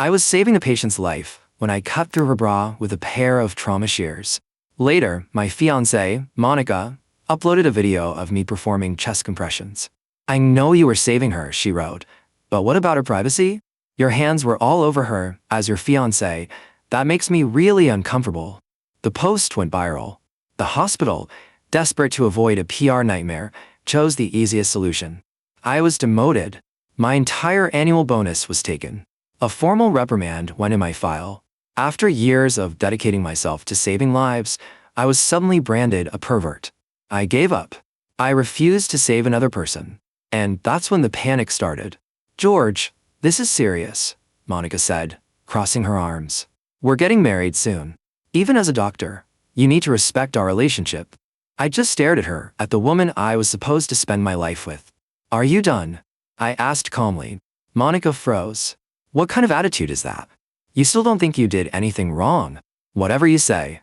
I was saving a patient's life when I cut through her bra with a pair of trauma shears. Later, my fiancée, Monica, uploaded a video of me performing chest compressions. I know you were saving her, she wrote, but what about her privacy? Your hands were all over her as your fiancé. That makes me really uncomfortable. The post went viral. The hospital, desperate to avoid a PR nightmare, chose the easiest solution. I was demoted. My entire annual bonus was taken. A formal reprimand went in my file. After years of dedicating myself to saving lives, I was suddenly branded a pervert. I gave up. I refused to save another person. And that's when the panic started. George, this is serious, Monica said, crossing her arms. We're getting married soon. Even as a doctor, you need to respect our relationship. I just stared at her, at the woman I was supposed to spend my life with. Are you done? I asked calmly. Monica froze. What kind of attitude is that? You still don't think you did anything wrong? Whatever you say.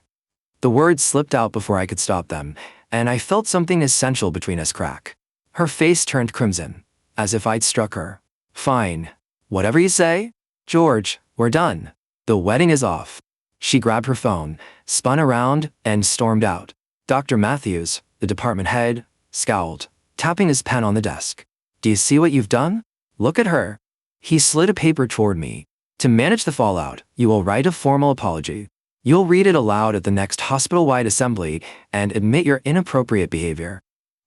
The words slipped out before I could stop them, and I felt something essential between us crack. Her face turned crimson, as if I'd struck her. Fine. Whatever you say. George, we're done. The wedding is off. She grabbed her phone, spun around, and stormed out. Dr. Matthews, the department head, scowled, tapping his pen on the desk. Do you see what you've done? Look at her. He slid a paper toward me. To manage the fallout, you will write a formal apology. You'll read it aloud at the next hospital-wide assembly and admit your inappropriate behavior.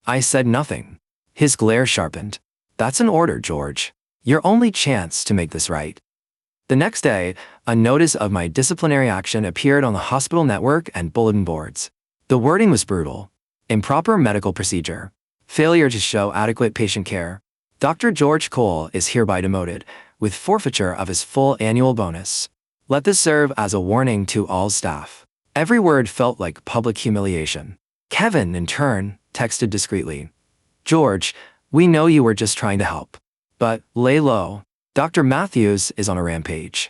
I said nothing. His glare sharpened. That's an order, George. Your only chance to make this right. The next day, a notice of my disciplinary action appeared on the hospital network and bulletin boards. The wording was brutal. Improper medical procedure. Failure to show adequate patient care. Dr. George Cole is hereby demoted, with forfeiture of his full annual bonus. Let this serve as a warning to all staff. Every word felt like public humiliation. Kevin, in turn, texted discreetly. George, we know you were just trying to help. But lay low. Dr. Matthews is on a rampage.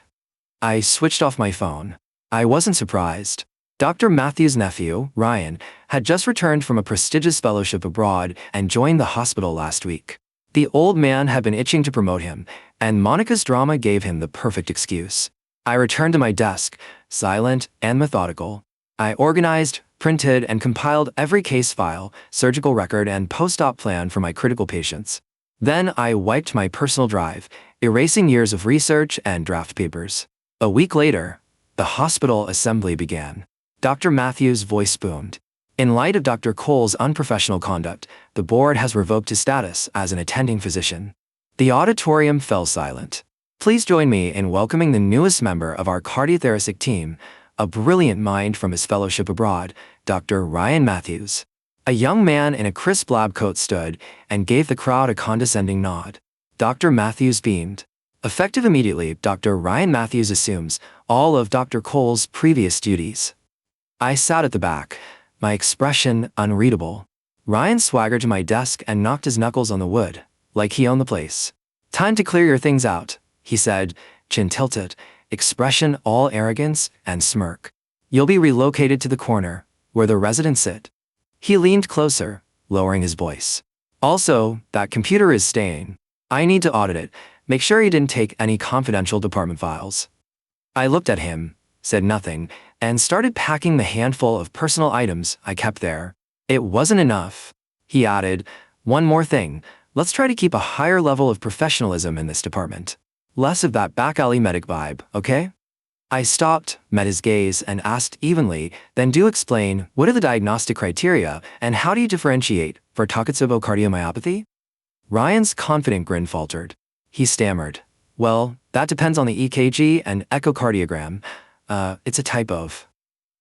I switched off my phone. I wasn't surprised. Dr. Matthews' nephew, Ryan, had just returned from a prestigious fellowship abroad and joined the hospital last week. The old man had been itching to promote him, and Monica's drama gave him the perfect excuse. I returned to my desk, silent and methodical. I organized, printed, and compiled every case file, surgical record, and post-op plan for my critical patients. Then I wiped my personal drive, erasing years of research and draft papers. A week later, the hospital assembly began. Dr. Matthews' voice boomed. In light of Dr. Cole's unprofessional conduct, the board has revoked his status as an attending physician. The auditorium fell silent. Please join me in welcoming the newest member of our cardiothoracic team, a brilliant mind from his fellowship abroad, Dr. Ryan Matthews. A young man in a crisp lab coat stood and gave the crowd a condescending nod. Dr. Matthews beamed. Effective immediately, Dr. Ryan Matthews assumes all of Dr. Cole's previous duties. I sat at the back, my expression unreadable. Ryan swaggered to my desk and knocked his knuckles on the wood, like he owned the place. Time to clear your things out, he said, chin tilted, expression all arrogance and smirk. You'll be relocated to the corner, where the residents sit. He leaned closer, lowering his voice. Also, that computer is staying. I need to audit it. Make sure he didn't take any confidential department files. I looked at him, said nothing, and started packing the handful of personal items I kept there. It wasn't enough. He added, one more thing, let's try to keep a higher level of professionalism in this department. Less of that back alley medic vibe, okay? I stopped, met his gaze, and asked evenly, then do explain, what are the diagnostic criteria, and how do you differentiate for Takotsubo cardiomyopathy? Ryan's confident grin faltered. He stammered, well, that depends on the EKG and echocardiogram. It's a type of.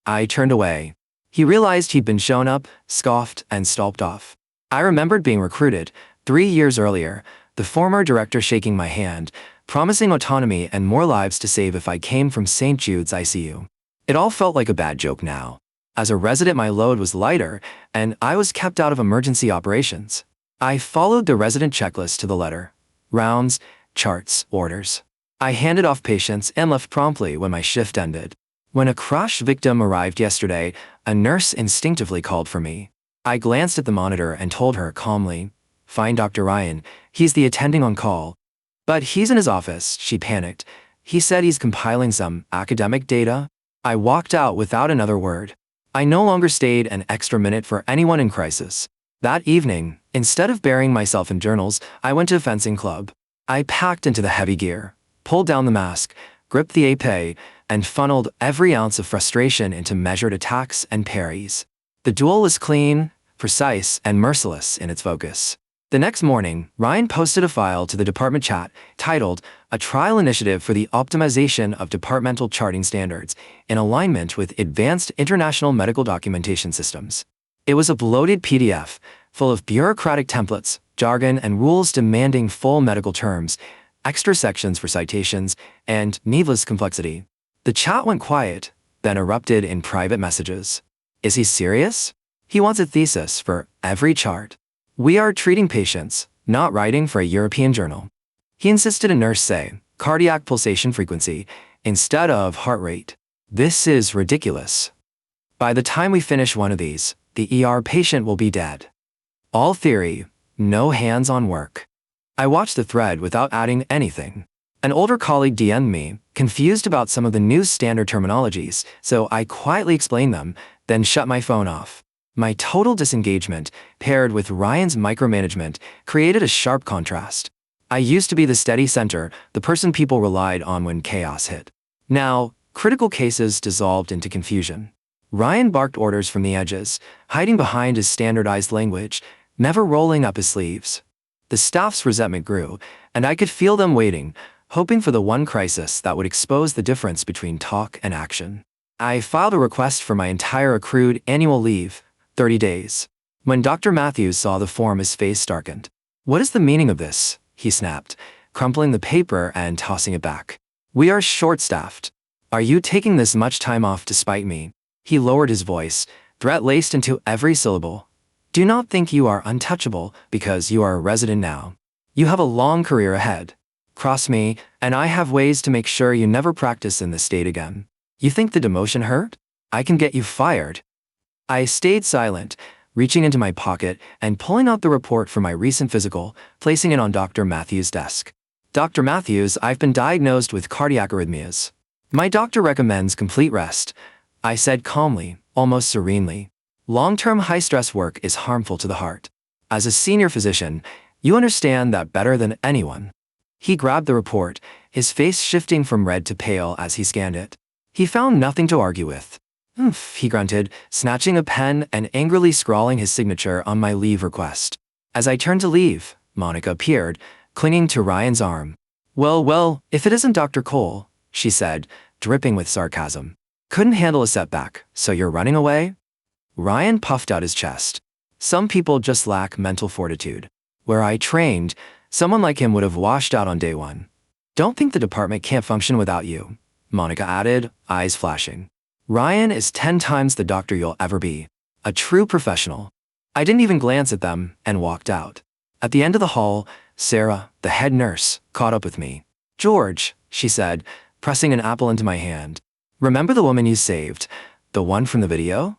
I turned away. He realized he'd been shown up, scoffed, and stalked off. I remembered being recruited 3 years earlier, the former director shaking my hand, promising autonomy and more lives to save if I came from St. Jude's ICU. It all felt like a bad joke now. As a resident, my load was lighter, and I was kept out of emergency operations. I followed the resident checklist to the letter. Rounds, charts, orders. I handed off patients and left promptly when my shift ended. When a crash victim arrived yesterday, a nurse instinctively called for me. I glanced at the monitor and told her calmly, "Find Dr. Ryan, he's the attending on call." "But he's in his office," she panicked. He said he's compiling some academic data. I walked out without another word. I no longer stayed an extra minute for anyone in crisis. That evening, instead of burying myself in journals, I went to a fencing club. I packed into the heavy gear, pulled down the mask, gripped the épée, and funneled every ounce of frustration into measured attacks and parries. The duel was clean, precise, and merciless in its focus. The next morning, Ryan posted a file to the department chat titled, "A Trial Initiative for the Optimization of Departmental Charting Standards in Alignment with Advanced International Medical Documentation Systems." It was a bloated PDF, full of bureaucratic templates, jargon, and rules demanding full medical terms, extra sections for citations, and needless complexity. The chat went quiet, then erupted in private messages. Is he serious? He wants a thesis for every chart. We are treating patients, not writing for a European journal. He insisted a nurse say, cardiac pulsation frequency, instead of heart rate. This is ridiculous. By the time we finish one of these, the ER patient will be dead. All theory, no hands-on work. I watched the thread without adding anything. An older colleague DM'd me, confused about some of the new standard terminologies, so I quietly explained them, then shut my phone off. My total disengagement, paired with Ryan's micromanagement, created a sharp contrast. I used to be the steady center, the person people relied on when chaos hit. Now, critical cases dissolved into confusion. Ryan barked orders from the edges, hiding behind his standardized language, never rolling up his sleeves. The staff's resentment grew, and I could feel them waiting, hoping for the one crisis that would expose the difference between talk and action. I filed a request for my entire accrued annual leave, 30 days. When Dr. Matthews saw the form, his face darkened. "What is the meaning of this?" he snapped, crumpling the paper and tossing it back. "We are short-staffed. Are you taking this much time off to spite me?" He lowered his voice, threat laced into every syllable. "Do not think you are untouchable because you are a resident now. You have a long career ahead. Cross me, and I have ways to make sure you never practice in this state again. You think the demotion hurt? I can get you fired." I stayed silent, reaching into my pocket and pulling out the report for my recent physical, placing it on Dr. Matthews' desk. "Dr. Matthews, I've been diagnosed with cardiac arrhythmias. My doctor recommends complete rest," I said calmly, almost serenely. "Long-term high-stress work is harmful to the heart. As a senior physician, you understand that better than anyone." He grabbed the report, his face shifting from red to pale as he scanned it. He found nothing to argue with. "Oomph," he grunted, snatching a pen and angrily scrawling his signature on my leave request. As I turned to leave, Monica appeared, clinging to Ryan's arm. Well, if it isn't Dr. Cole," she said, dripping with sarcasm. "Couldn't handle a setback, so you're running away?" Ryan puffed out his chest. "Some people just lack mental fortitude. Where I trained, someone like him would have washed out on day one." "Don't think the department can't function without you," Monica added, eyes flashing. "Ryan is 10 times the doctor you'll ever be. A true professional." I didn't even glance at them and walked out. At the end of the hall, Sarah, the head nurse, caught up with me. "George," she said, pressing an apple into my hand. "Remember the woman you saved? The one from the video?"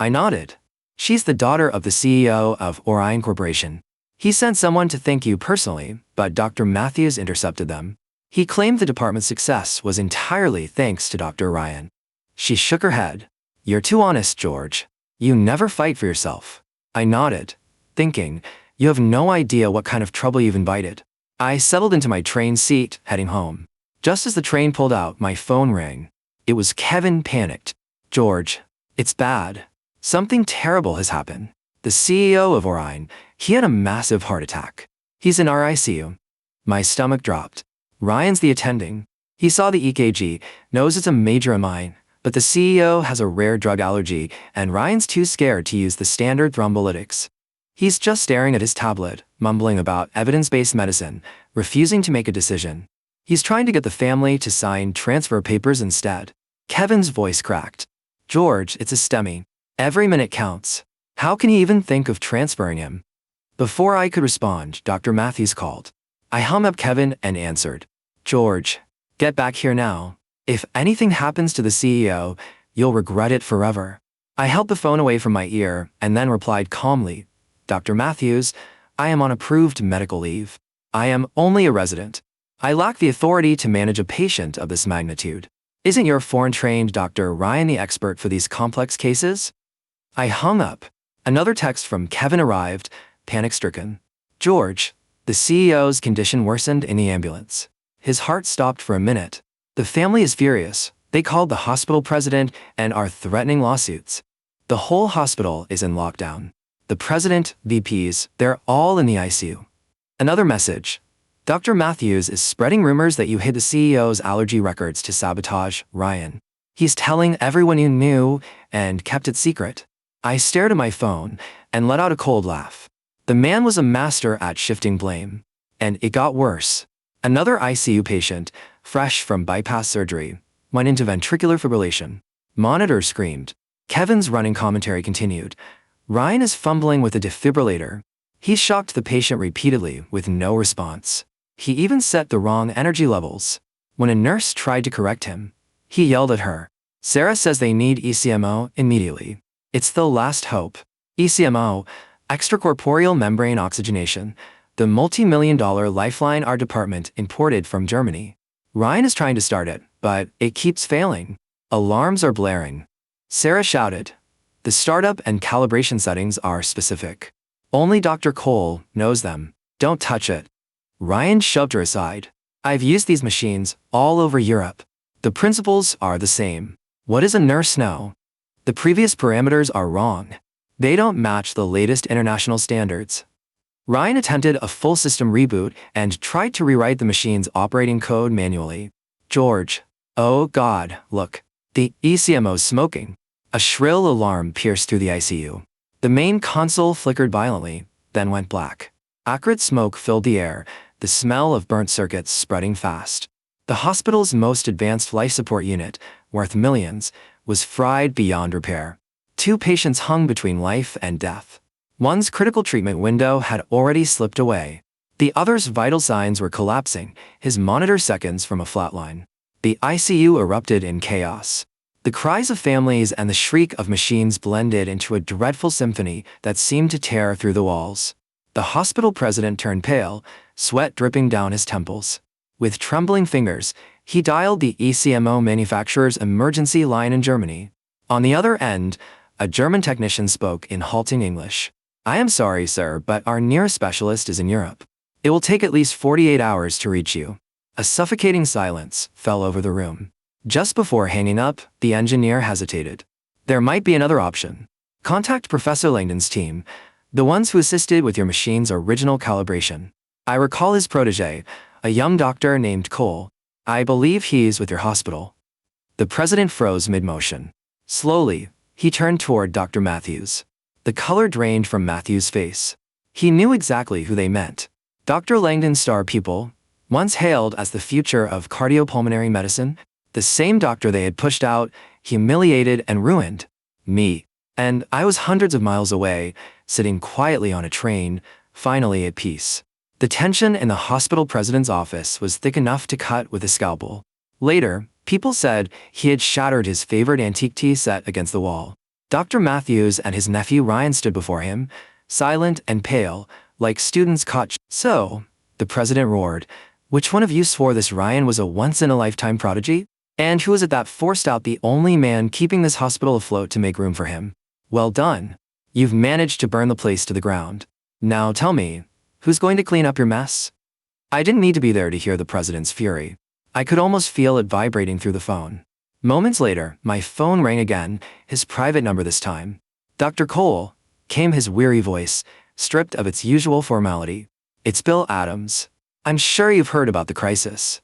I nodded. "She's the daughter of the CEO of Orion Corporation. He sent someone to thank you personally, but Dr. Matthews intercepted them. He claimed the department's success was entirely thanks to Dr. Ryan." She shook her head. "You're too honest, George. You never fight for yourself." I nodded, thinking, you have no idea what kind of trouble you've invited. I settled into my train seat, heading home. Just as the train pulled out, my phone rang. It was Kevin, panicked. "George, it's bad. Something terrible has happened. The CEO of Orion, he had a massive heart attack. He's in our ICU." My stomach dropped. "Ryan's the attending. He saw the EKG, knows it's a major MI. But the CEO has a rare drug allergy, and Ryan's too scared to use the standard thrombolytics. He's just staring at his tablet, mumbling about evidence-based medicine, refusing to make a decision. He's trying to get the family to sign transfer papers instead." Kevin's voice cracked. "George, it's a STEMI. Every minute counts. How can he even think of transferring him?" Before I could respond, Dr. Matthews called. I hung up Kevin and answered. "George, get back here now. If anything happens to the CEO, you'll regret it forever." I held the phone away from my ear and then replied calmly, "Dr. Matthews, I am on approved medical leave. I am only a resident. I lack the authority to manage a patient of this magnitude. Isn't your foreign-trained Dr. Ryan the expert for these complex cases? I hung up. Another text from Kevin arrived, panic-stricken. George, the CEO's condition worsened in the ambulance. His heart stopped for a minute. The family is furious. They called the hospital president and are threatening lawsuits. The whole hospital is in lockdown. The president, VPs, they're all in the ICU. Another message. Dr. Matthews is spreading rumors that you hid the CEO's allergy records to sabotage Ryan. He's telling everyone you knew and kept it secret. I stared at my phone and let out a cold laugh. The man was a master at shifting blame. And it got worse. Another ICU patient, fresh from bypass surgery, went into ventricular fibrillation. Monitors screamed. Kevin's running commentary continued. Ryan is fumbling with a defibrillator. He shocked the patient repeatedly with no response. He even set the wrong energy levels. When a nurse tried to correct him, he yelled at her. Sarah says they need ECMO immediately. It's the last hope. ECMO, extracorporeal membrane oxygenation, the multi-million-dollar lifeline our department imported from Germany. Ryan is trying to start it, but it keeps failing. Alarms are blaring. Sarah shouted. The startup and calibration settings are specific. Only Dr. Cole knows them. Don't touch it. Ryan shoved her aside. I've used these machines all over Europe. The principles are the same. What does a nurse know? The previous parameters are wrong. They don't match the latest international standards. Ryan attempted a full system reboot and tried to rewrite the machine's operating code manually. George. Oh God, look. The ECMO's smoking. A shrill alarm pierced through the ICU. The main console flickered violently, then went black. Acrid smoke filled the air, the smell of burnt circuits spreading fast. The hospital's most advanced life support unit, worth millions, was fried beyond repair. 2 patients hung between life and death. One's critical treatment window had already slipped away. The other's vital signs were collapsing, his monitor seconds from a flatline. The ICU erupted in chaos. The cries of families and the shriek of machines blended into a dreadful symphony that seemed to tear through the walls. The hospital president turned pale, sweat dripping down his temples. With trembling fingers, he dialed the ECMO manufacturer's emergency line in Germany. On the other end, a German technician spoke in halting English. I am sorry, sir, but our nearest specialist is in Europe. It will take at least 48 hours to reach you. A suffocating silence fell over the room. Just before hanging up, the engineer hesitated. There might be another option. Contact Professor Langdon's team, the ones who assisted with your machine's original calibration. I recall his protege, a young doctor named Cole. I believe he's with your hospital. The president froze mid-motion. Slowly, he turned toward Dr. Matthews. The color drained from Matthews' face. He knew exactly who they meant. Dr. Langdon's star pupil, once hailed as the future of cardiopulmonary medicine, the same doctor they had pushed out, humiliated and ruined. Me. And I was hundreds of miles away, sitting quietly on a train, finally at peace. The tension in the hospital president's office was thick enough to cut with a scalpel. Later, people said he had shattered his favorite antique tea set against the wall. Dr. Matthews and his nephew Ryan stood before him, silent and pale, like students caught. So, the president roared, which one of you swore this Ryan was a once-in-a-lifetime prodigy? And who is it that forced out the only man keeping this hospital afloat to make room for him? Well done. You've managed to burn the place to the ground. Now tell me, who's going to clean up your mess? I didn't need to be there to hear the president's fury. I could almost feel it vibrating through the phone. Moments later, my phone rang again, his private number this time. Dr. Cole, came his weary voice, stripped of its usual formality. It's Bill Adams. I'm sure you've heard about the crisis.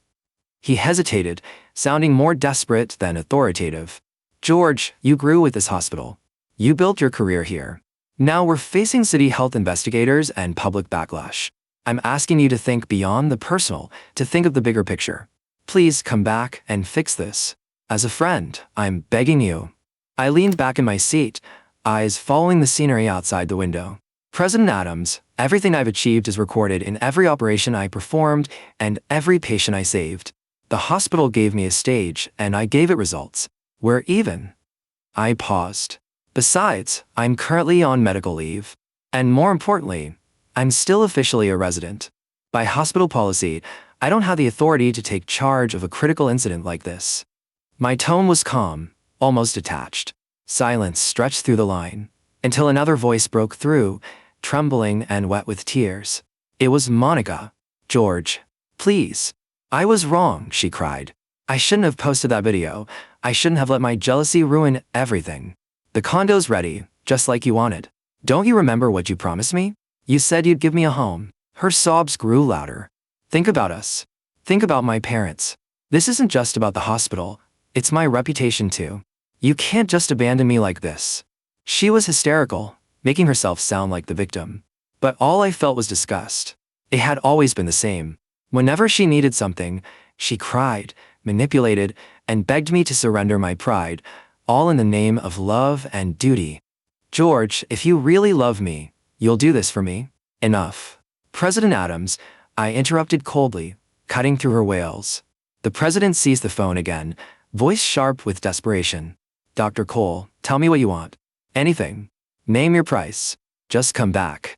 He hesitated, sounding more desperate than authoritative. George, you grew with this hospital. You built your career here. Now we're facing city health investigators and public backlash. I'm asking you to think beyond the personal, to think of the bigger picture. Please come back and fix this. As a friend, I'm begging you. I leaned back in my seat, eyes following the scenery outside the window. President Adams, everything I've achieved is recorded in every operation I performed and every patient I saved. The hospital gave me a stage and I gave it results. We're even. I paused. Besides, I'm currently on medical leave. And more importantly, I'm still officially a resident. By hospital policy, I don't have the authority to take charge of a critical incident like this. My tone was calm, almost detached. Silence stretched through the line, until another voice broke through, trembling and wet with tears. It was Monica. George, please. I was wrong, she cried. I shouldn't have posted that video. I shouldn't have let my jealousy ruin everything. The condo's ready, just like you wanted. Don't you remember what you promised me? You said you'd give me a home. Her sobs grew louder. Think about us. Think about my parents. This isn't just about the hospital. It's my reputation too. You can't just abandon me like this. She was hysterical, making herself sound like the victim. But all I felt was disgust. It had always been the same. Whenever she needed something, she cried, manipulated, and begged me to surrender my pride, all in the name of love and duty. George, if you really love me, you'll do this for me. Enough. President Adams, I interrupted coldly, cutting through her wails. The president seized the phone again, voice sharp with desperation. Dr. Cole, tell me what you want. Anything. Name your price. Just come back.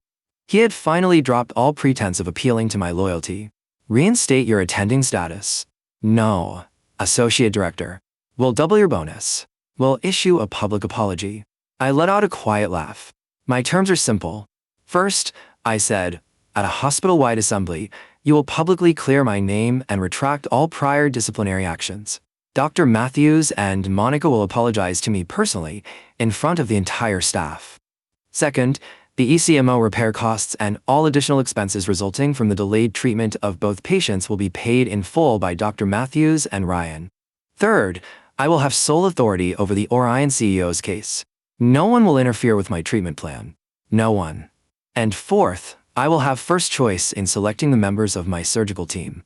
He had finally dropped all pretense of appealing to my loyalty. Reinstate your attending status. No. Associate director. We'll double your bonus. We'll issue a public apology. I let out a quiet laugh. My terms are simple. First, I said, at a hospital-wide assembly, you will publicly clear my name and retract all prior disciplinary actions. Dr. Matthews and Monica will apologize to me personally in front of the entire staff. Second, the ECMO repair costs and all additional expenses resulting from the delayed treatment of both patients will be paid in full by Dr. Matthews and Ryan. Third, I will have sole authority over the Orion CEO's case. No one will interfere with my treatment plan. No one. And fourth, I will have first choice in selecting the members of my surgical team.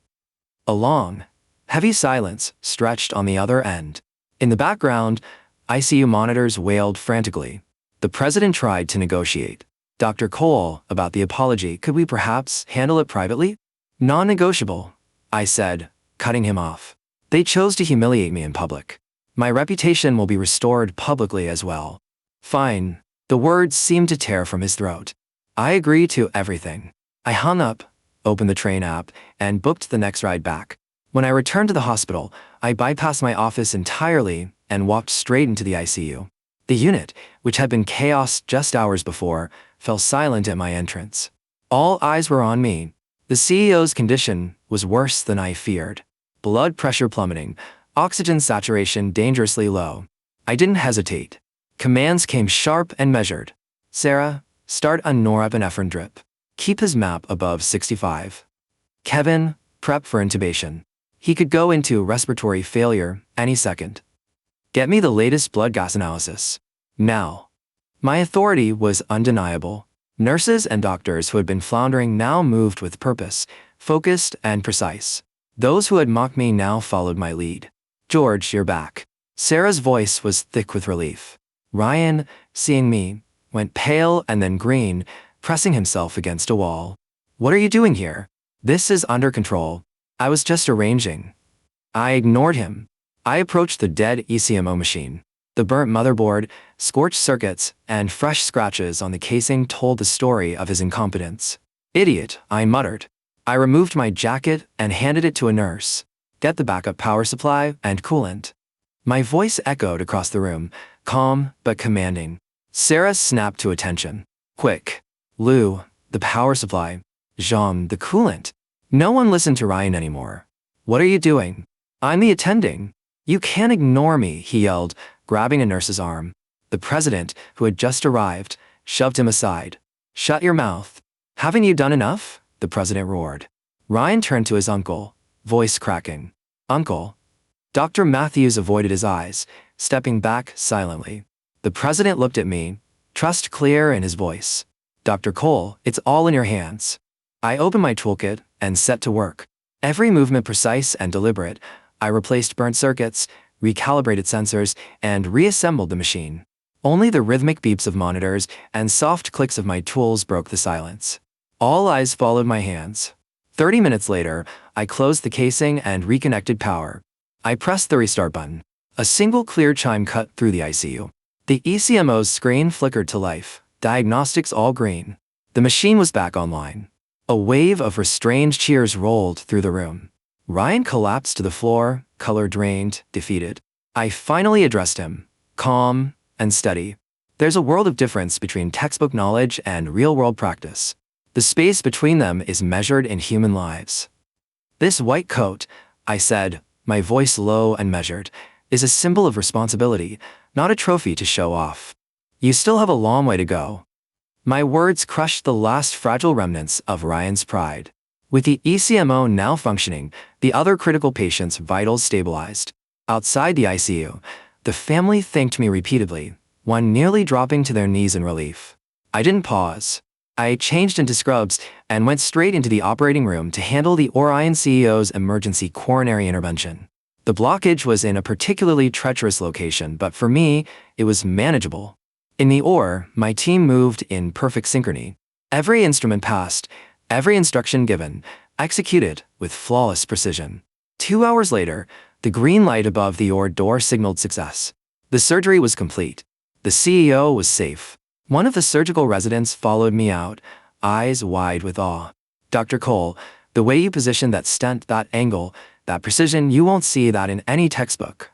A long, heavy silence stretched on the other end. In the background, ICU monitors wailed frantically. The president tried to negotiate. Dr. Cole, about the apology, could we perhaps handle it privately? Non-negotiable, I said, cutting him off. They chose to humiliate me in public. My reputation will be restored publicly as well. Fine. The words seemed to tear from his throat. I agree to everything. I hung up, opened the train app, and booked the next ride back. When I returned to the hospital, I bypassed my office entirely and walked straight into the ICU. The unit, which had been chaos just hours before, fell silent at my entrance. All eyes were on me. The CEO's condition was worse than I feared. Blood pressure plummeting, oxygen saturation dangerously low. I didn't hesitate. Commands came sharp and measured. Sarah, start a norepinephrine drip. Keep his MAP above 65. Kevin, prep for intubation. He could go into respiratory failure any second. Get me the latest blood gas analysis. Now. My authority was undeniable. Nurses and doctors who had been floundering now moved with purpose, focused and precise. Those who had mocked me now followed my lead. George, you're back. Sarah's voice was thick with relief. Ryan, seeing me, went pale and then green, pressing himself against a wall. What are you doing here? This is under control. I was just arranging. I ignored him. I approached the dead ECMO machine. The burnt motherboard, scorched circuits, and fresh scratches on the casing told the story of his incompetence. Idiot, I muttered. I removed my jacket and handed it to a nurse. Get the backup power supply and coolant. My voice echoed across the room, calm but commanding. Sarah snapped to attention. Quick. Lou, the power supply. Jean, the coolant. No one listened to Ryan anymore. What are you doing? I'm the attending. You can't ignore me, he yelled, grabbing a nurse's arm. The president, who had just arrived, shoved him aside. Shut your mouth. Haven't you done enough? The president roared. Ryan turned to his uncle, voice cracking. Uncle. Dr. Matthews avoided his eyes, stepping back silently. The president looked at me, trust clear in his voice. Dr. Cole, it's all in your hands. I opened my toolkit and set to work. Every movement precise and deliberate. I replaced burnt circuits, recalibrated sensors, and reassembled the machine. Only the rhythmic beeps of monitors and soft clicks of my tools broke the silence. All eyes followed my hands. 30 minutes later, I closed the casing and reconnected power. I pressed the restart button. A single clear chime cut through the ICU. The ECMO's screen flickered to life, diagnostics all green. The machine was back online. A wave of restrained cheers rolled through the room. Ryan collapsed to the floor, color drained, defeated. I finally addressed him, calm and steady. There's a world of difference between textbook knowledge and real-world practice. The space between them is measured in human lives. This white coat, I said, my voice low and measured, is a symbol of responsibility, not a trophy to show off. You still have a long way to go. My words crushed the last fragile remnants of Ryan's pride. With the ECMO now functioning, the other critical patient's vitals stabilized. Outside the ICU, the family thanked me repeatedly, one nearly dropping to their knees in relief. I didn't pause. I changed into scrubs and went straight into the operating room to handle the Orion CEO's emergency coronary intervention. The blockage was in a particularly treacherous location, but for me, it was manageable. In the OR, my team moved in perfect synchrony. Every instrument passed, every instruction given, executed with flawless precision. 2 hours later, the green light above the OR door signaled success. The surgery was complete. The CEO was safe. One of the surgical residents followed me out, eyes wide with awe. "Dr. Cole, the way you positioned that stent, that angle, that precision, you won't see that in any textbook."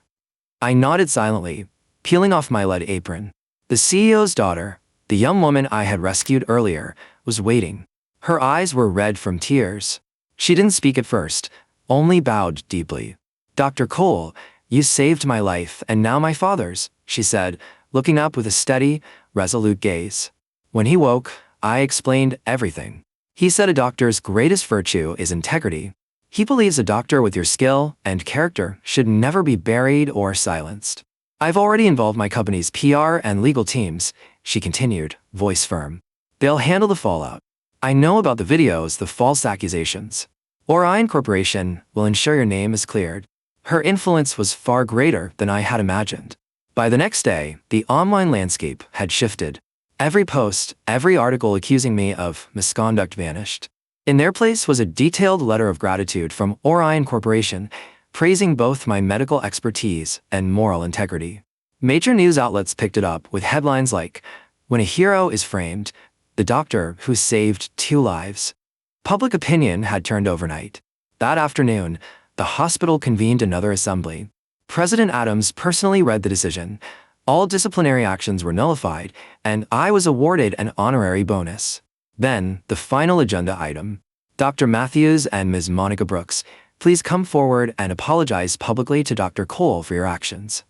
I nodded silently, peeling off my lead apron. The CEO's daughter, the young woman I had rescued earlier, was waiting. Her eyes were red from tears. She didn't speak at first, only bowed deeply. "Dr. Cole, you saved my life and now my father's," she said, looking up with a steady, resolute gaze. When he woke, I explained everything. He said a doctor's greatest virtue is integrity. He believes a doctor with your skill and character should never be buried or silenced. "I've already involved my company's PR and legal teams," she continued, voice firm. "They'll handle the fallout. I know about the videos, the false accusations. Orion Corporation will ensure your name is cleared." Her influence was far greater than I had imagined. By the next day, the online landscape had shifted. Every post, every article accusing me of misconduct vanished. In their place was a detailed letter of gratitude from Orion Corporation, praising both my medical expertise and moral integrity. Major news outlets picked it up with headlines like, "When a hero is framed, the doctor who saved 2 lives." Public opinion had turned overnight. That afternoon, the hospital convened another assembly. President Adams personally read the decision. All disciplinary actions were nullified, and I was awarded an honorary bonus. Then, the final agenda item. "Dr. Matthews and Ms. Monica Brooks, please come forward and apologize publicly to Dr. Cole for your actions."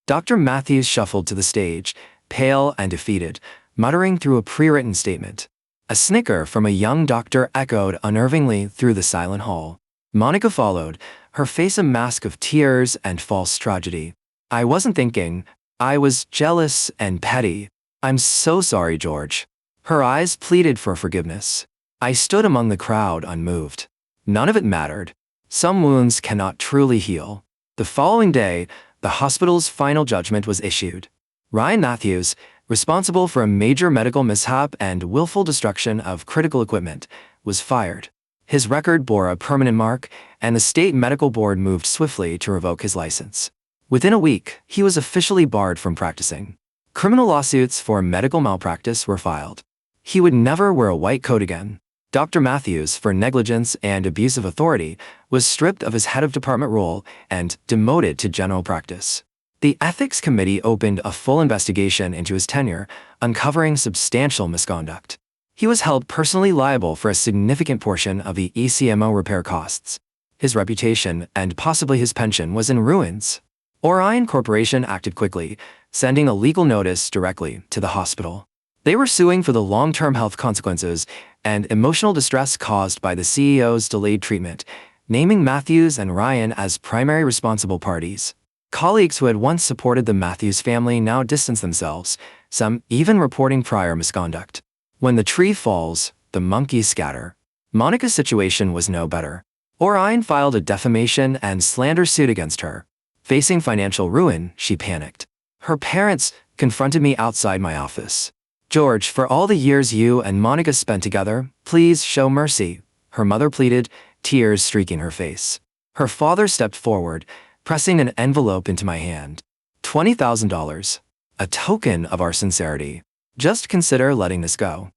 Dr. Matthews shuffled to the stage, pale and defeated, muttering through a pre-written statement. A snicker from a young doctor echoed unnervingly through the silent hall. Monica followed, her face a mask of tears and false tragedy. "I wasn't thinking. I was jealous and petty. I'm so sorry, George." Her eyes pleaded for forgiveness. I stood among the crowd unmoved. None of it mattered. Some wounds cannot truly heal. The following day, the hospital's final judgment was issued. Ryan Matthews, responsible for a major medical mishap and willful destruction of critical equipment, was fired. His record bore a permanent mark, and the state medical board moved swiftly to revoke his license. Within a week, he was officially barred from practicing. Criminal lawsuits for medical malpractice were filed. He would never wear a white coat again. Dr. Matthews, for negligence and abuse of authority, was stripped of his head of department role and demoted to general practice. The Ethics Committee opened a full investigation into his tenure, uncovering substantial misconduct. He was held personally liable for a significant portion of the ECMO repair costs. His reputation and possibly his pension was in ruins. Orion Corporation acted quickly, sending a legal notice directly to the hospital. They were suing for the long-term health consequences and emotional distress caused by the CEO's delayed treatment, naming Matthews and Ryan as primary responsible parties. Colleagues who had once supported the Matthews family now distanced themselves, some even reporting prior misconduct. When the tree falls, the monkeys scatter. Monica's situation was no better. Orion filed a defamation and slander suit against her. Facing financial ruin, she panicked. Her parents confronted me outside my office. "George, for all the years you and Monica spent together, please show mercy," her mother pleaded, tears streaking her face. Her father stepped forward, pressing an envelope into my hand. $20,000. A token of our sincerity. "Just consider letting this go."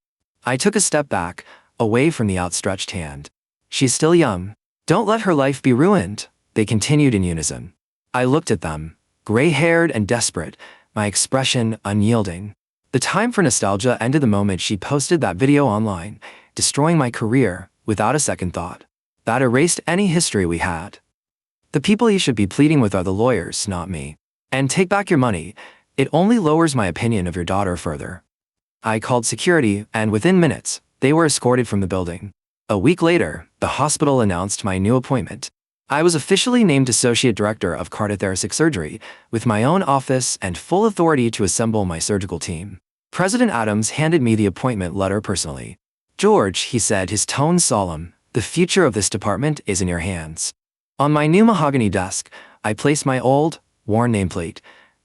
I took a step back, away from the outstretched hand. She's still young. Don't let her life be ruined, they continued in unison. I looked at them, gray-haired and desperate, my expression unyielding. The time for nostalgia ended the moment she posted that video online, destroying my career without a second thought. That erased any history we had. The people you should be pleading with are the lawyers, not me. And take back your money. It only lowers my opinion of your daughter further. I called security, and within minutes, they were escorted from the building. A week later, the hospital announced my new appointment. I was officially named Associate Director of Cardiothoracic Surgery, with my own office and full authority to assemble my surgical team. President Adams handed me the appointment letter personally. "George," he said, his tone solemn, "the future of this department is in your hands." On my new mahogany desk, I placed my old, worn nameplate,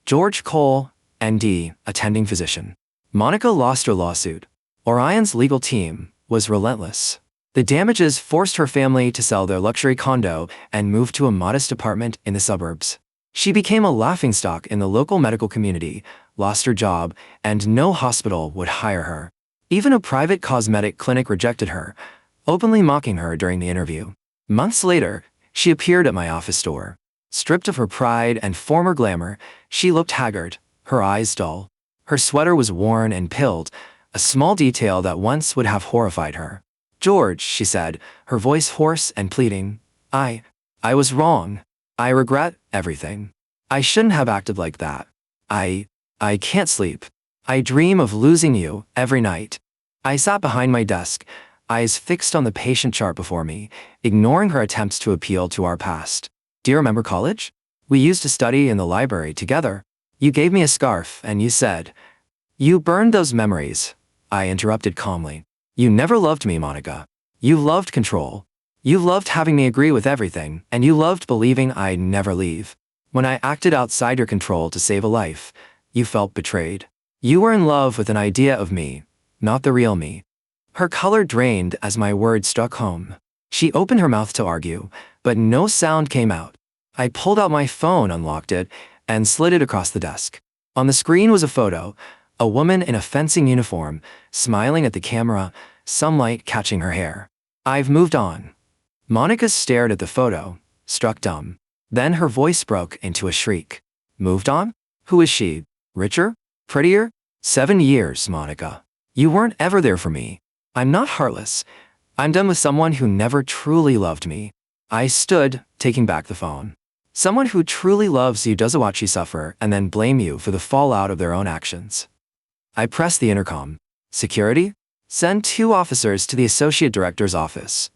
George Cole, ND, attending physician. Monica lost her lawsuit. Orion's legal team was relentless. The damages forced her family to sell their luxury condo and move to a modest apartment in the suburbs. She became a laughingstock in the local medical community, lost her job, and no hospital would hire her. Even a private cosmetic clinic rejected her, openly mocking her during the interview. Months later, she appeared at my office door. Stripped of her pride and former glamour, she looked haggard, her eyes dull. Her sweater was worn and pilled, a small detail that once would have horrified her. "George," she said, her voice hoarse and pleading, I was wrong. I regret everything. I shouldn't have acted like that. I can't sleep. I dream of losing you every night." I sat behind my desk, eyes fixed on the patient chart before me, ignoring her attempts to appeal to our past. "Do you remember college? We used to study in the library together. You gave me a scarf and you said, 'You burned those memories,'" I interrupted calmly. "You never loved me, Monica. You loved control. You loved having me agree with everything, and you loved believing I'd never leave. When I acted outside your control to save a life, you felt betrayed. You were in love with an idea of me, not the real me." Her color drained as my words struck home. She opened her mouth to argue, but no sound came out. I pulled out my phone, unlocked it, and slid it across the desk. On the screen was a photo, a woman in a fencing uniform, smiling at the camera, sunlight catching her hair. "I've moved on." Monica stared at the photo, struck dumb. Then her voice broke into a shriek. "Moved on? Who is she? Richer? Prettier? 7 years, Monica. You weren't ever there for me. I'm not heartless. I'm done with someone who never truly loved me." I stood, taking back the phone. Someone who truly loves you doesn't watch you suffer and then blame you for the fallout of their own actions. I pressed the intercom. "Security? Send 2 officers to the associate director's office."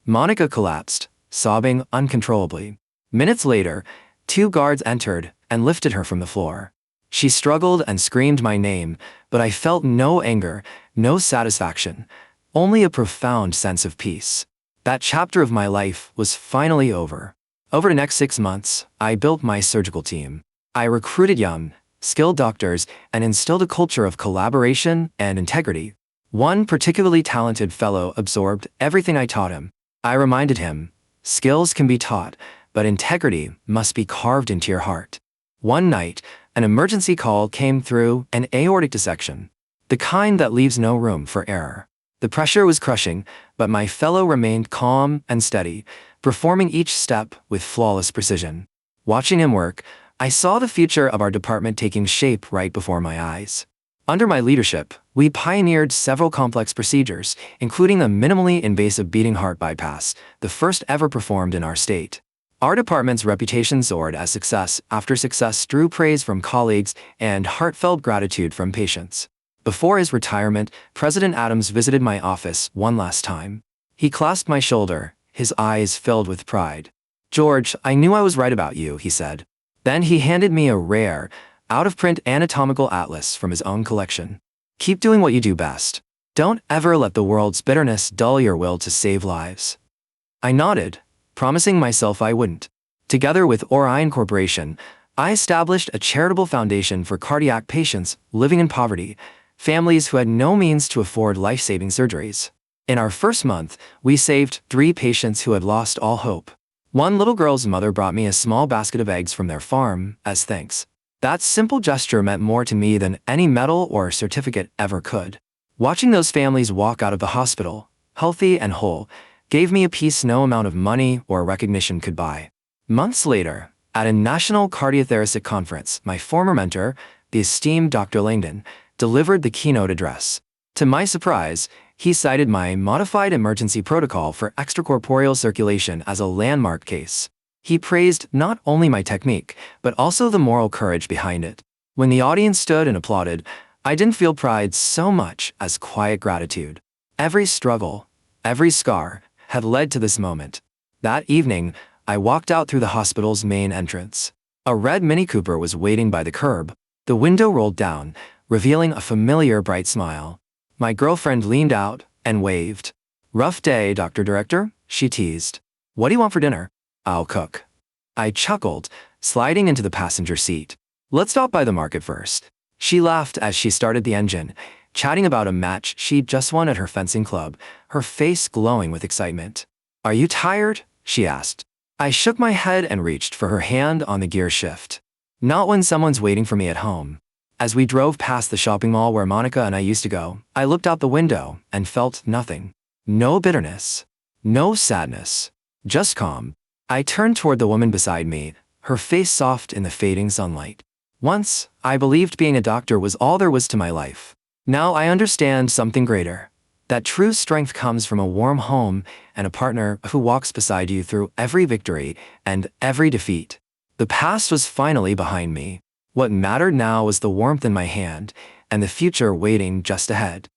Monica collapsed, sobbing uncontrollably. Minutes later, 2 guards entered and lifted her from the floor. She struggled and screamed my name, but I felt no anger, no satisfaction, only a profound sense of peace. That chapter of my life was finally over. Over the next 6 months, I built my surgical team. I recruited young, skilled doctors and instilled a culture of collaboration and integrity. One particularly talented fellow absorbed everything I taught him. I reminded him, skills can be taught, but integrity must be carved into your heart. One night, an emergency call came through, an aortic dissection, the kind that leaves no room for error. The pressure was crushing, but my fellow remained calm and steady, performing each step with flawless precision. Watching him work, I saw the future of our department taking shape right before my eyes. Under my leadership, we pioneered several complex procedures, including a minimally invasive beating heart bypass, the first ever performed in our state. Our department's reputation soared as success after success drew praise from colleagues and heartfelt gratitude from patients. Before his retirement, President Adams visited my office one last time. He clasped my shoulder, his eyes filled with pride. "George, I knew I was right about you," he said. Then he handed me a rare, out-of-print anatomical atlas from his own collection. "Keep doing what you do best. Don't ever let the world's bitterness dull your will to save lives." I nodded, promising myself I wouldn't. Together with Orion Corporation, I established a charitable foundation for cardiac patients living in poverty, families who had no means to afford life-saving surgeries. In our first month, we saved 3 patients who had lost all hope. One little girl's mother brought me a small basket of eggs from their farm as thanks. That simple gesture meant more to me than any medal or certificate ever could. Watching those families walk out of the hospital, healthy and whole, gave me a peace no amount of money or recognition could buy. Months later, at a national cardiothoracic conference, my former mentor, the esteemed Dr. Langdon, delivered the keynote address. To my surprise, he cited my modified emergency protocol for extracorporeal circulation as a landmark case. He praised not only my technique, but also the moral courage behind it. When the audience stood and applauded, I didn't feel pride so much as quiet gratitude. Every struggle, every scar, had led to this moment. That evening, I walked out through the hospital's main entrance. A red Mini Cooper was waiting by the curb. The window rolled down, revealing a familiar bright smile. My girlfriend leaned out and waved. "Rough day, Dr. Director," she teased. "What do you want for dinner?" "I'll cook." I chuckled, sliding into the passenger seat. "Let's stop by the market first." She laughed as she started the engine, chatting about a match she'd just won at her fencing club, her face glowing with excitement. "Are you tired?" she asked. I shook my head and reached for her hand on the gear shift. "Not when someone's waiting for me at home." As we drove past the shopping mall where Monica and I used to go, I looked out the window and felt nothing. No bitterness. No sadness. Just calm. I turned toward the woman beside me, her face soft in the fading sunlight. Once, I believed being a doctor was all there was to my life. Now I understand something greater. That true strength comes from a warm home and a partner who walks beside you through every victory and every defeat. The past was finally behind me. What mattered now was the warmth in my hand and the future waiting just ahead.